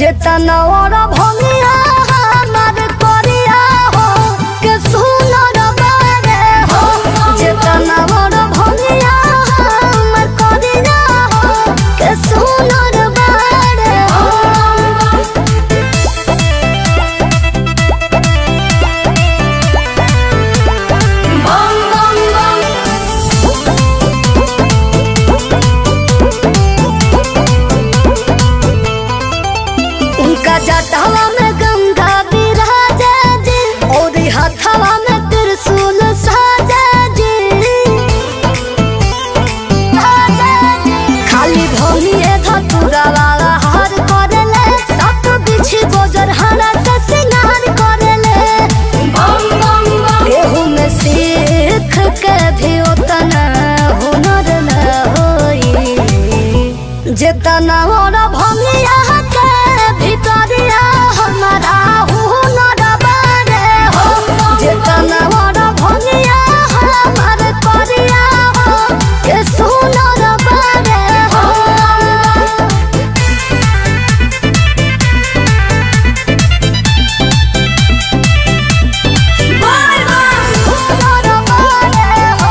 जेतना और भंगिया हमार करिया हो के सुनर बारे हो जेतना और भंगिया हमार करिया हो के सुनर बारे हो बम बम बम उनका जटावा में गंगा बिराजा जी और हाथवा में त्रिशूल साजा जी खाली भोलिए धतुरा वाला हार करेले सात बिछी गोजर हरा से सिंगार करेले बम बम बम केहू में सीख के भी उतना हुनर न होई जितना और भंगिया भितरिया हमारा हुनर बारे हो जेतना और भंगिया हमार करिया हो के सुनर बारे हो हुनर बारे हो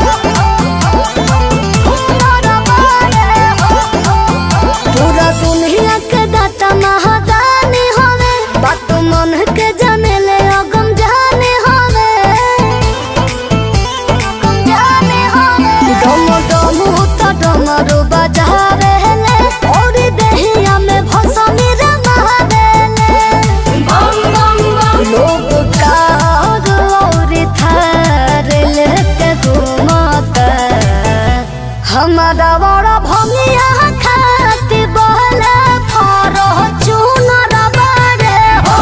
हुनर बारे हो पूरा दुनिया के दाता महादानी होवे बात मन के जाने ले अगम जाने होवे डम डम तो डमरू बजावे ले और देहिया में भसमी रमावे ले बम बम बम लोग कार और थार लेके घूमता हमारा बड़ा भंगिया खाती बहले फरो चुनर बारे हो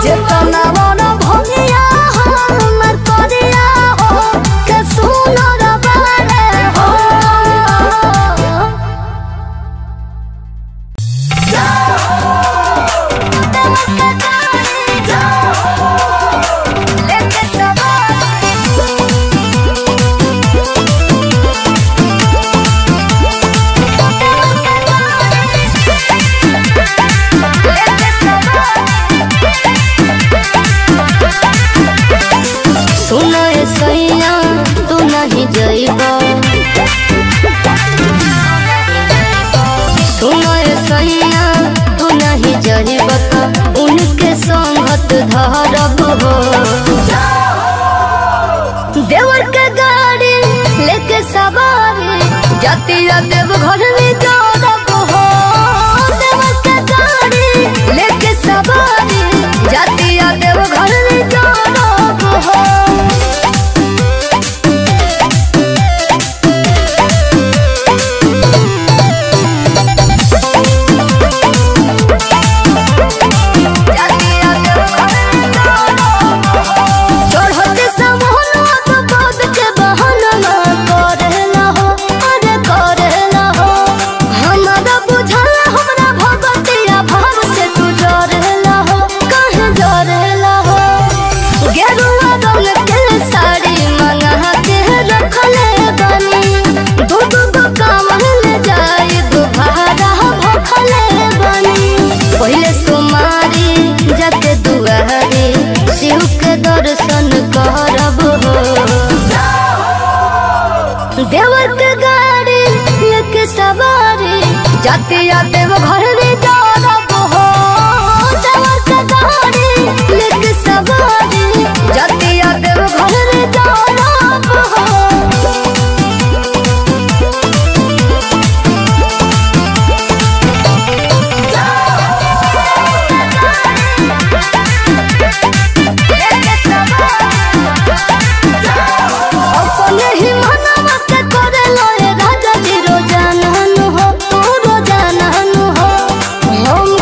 जेतना बड़ा भंगिया हमार करिया हो के सुनर बारे हो लेके सुनो ए सैया तू नहीं जाइबा सुनो ए सैया तू नहीं जाइबा तो उनके संगत धरब हो देवर के गाड़ी लेके सवारी जातिया देव घर में जोड़ब हो देवर के गाड़ी लेके सवारी जातिया देव घर में जोड़ब हो पहले सोमारी जाके दुआरी शिव के दर्शन करब हो देवर के गाड़ी लेके सवारी जाते देव घर में जोड़ब हो देवर के गाड़ी लेके सवारी जाते देव घर में जोड़ब हो अपने ही मनवा के करे लोए राजा जी रोजाना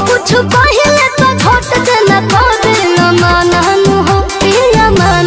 कुछ पहले तो छोट से न करे न माननु हो पिया मान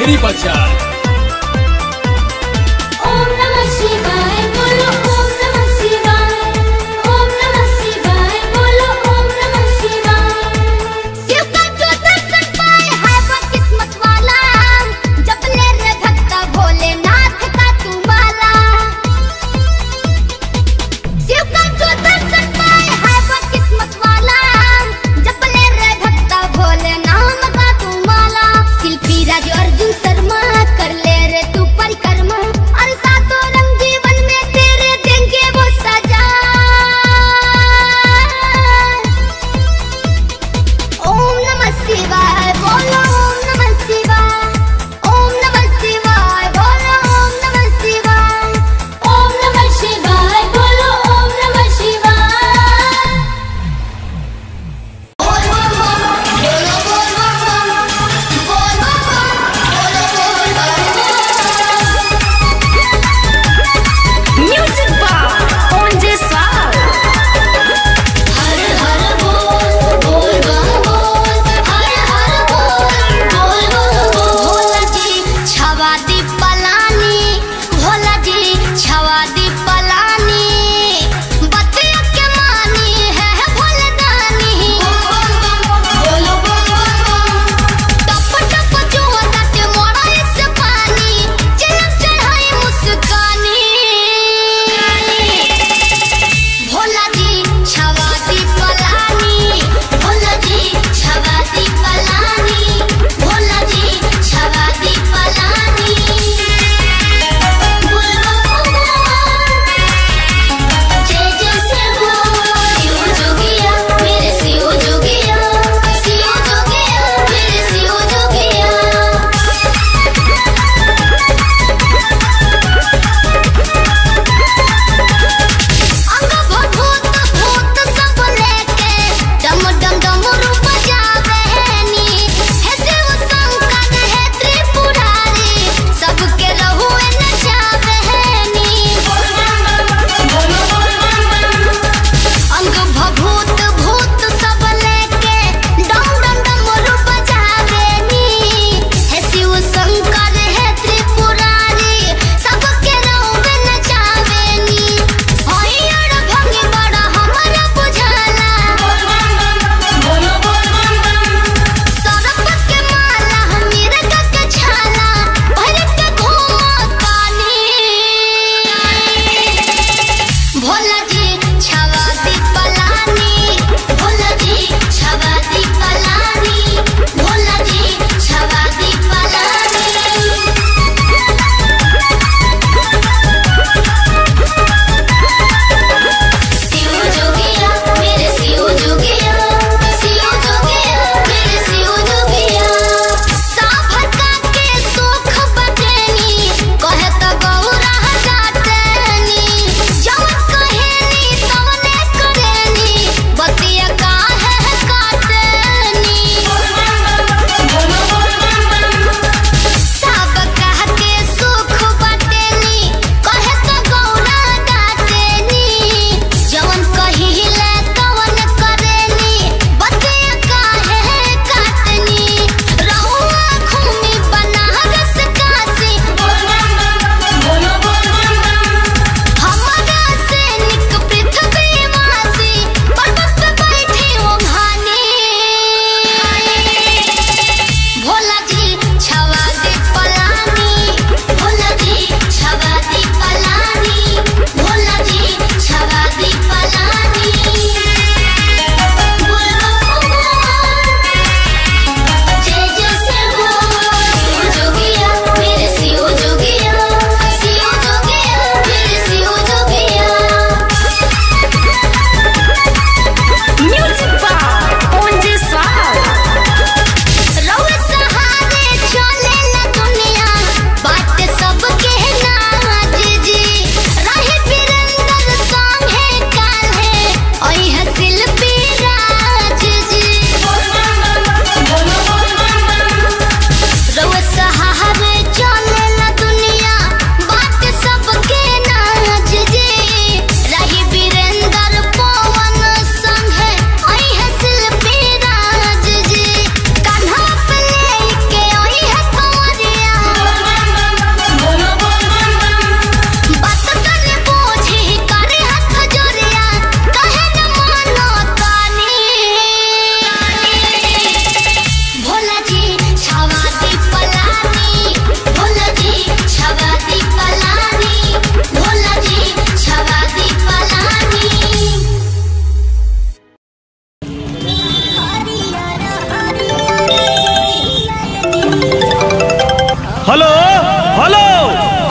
चौधरी बाजार। ओम नमः शिवाय बोलो, ओम नमः शिवाय, ओम नमः शिवाय बोलो, ओम नमः शिवाय। शिव का जो दर्शन पाए है वो किस्मत वाला, जप ले रे भक्ता भोलेनाथ का तू माला। शिव का जो दर्शन पाए है वो किस्मत वाला, जप ले रे भक्ता भोलेनाथ का तू माला। शिल्पी राज अर्जुन शर्मा कर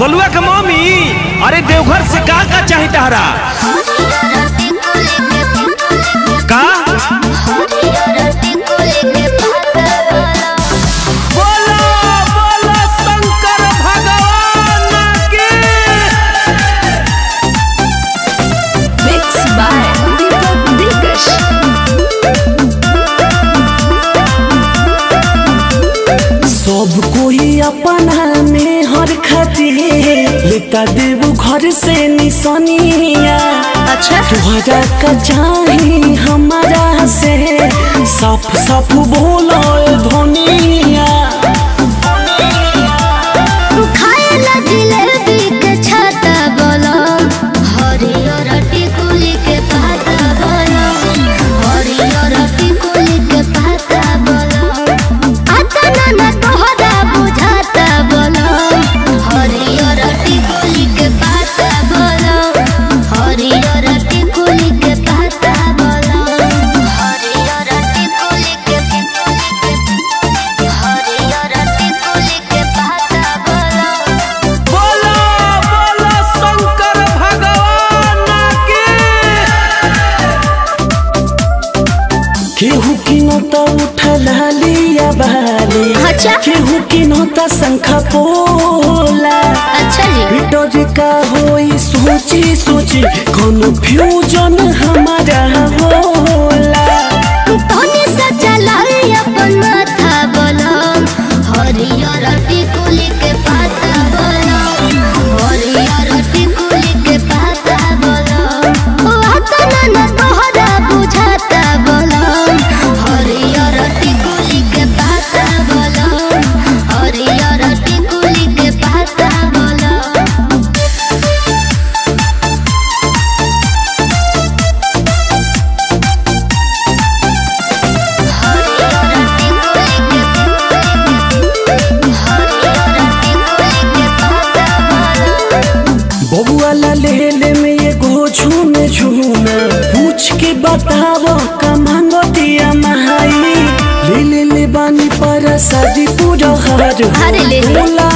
गोलुआ के मम्मी, अरे देवघर से का चाही तहरा? का बोलो शंकर भगवान की। मिक्स बाय दीपक दिलकश। सब कोई अपना में हर खातिर लेता देव घर से निशानिया। अच्छा तुहरा का चाही हमारा से साफ साफ बोलो धनिया। खाएला जिलेबी के छाता बोलो, हरियर टिकुली के पाता बोलो, हरियर टिकुली के पाता बोलो। आता ना तोहरा बुझाता बोलो, हरियर टिकुली के पाता बोलो, हरियर टिकुली के पाता बोलो, हरियर टिकुली के पाता बोलो। बोलो शंकर भगवान की। केहू की नोता उठला लिया बाली, अच्छा। केहू की नोता शंखा पोला। अच्छा जी। बिटोरी का होई सोची सोची कन्फ्यूजन हमारा होला। तोनी से चलाई अपन माथा बोलो, हरियर टिकुली के पाता बोलो, हरियर टिकुली के पाता बोलो। ओ आता ना तोहरा बुझाता बोलो, हरियर टिकुली के पाता बोलो, हरियर टिकुली के पाता बोलो। बबुआ ला ले में एगो झूमे झूमे पूछ के बतावो का मांगो दिया महाई। ले बानी पर शादी पूरा हर अरे ले। होला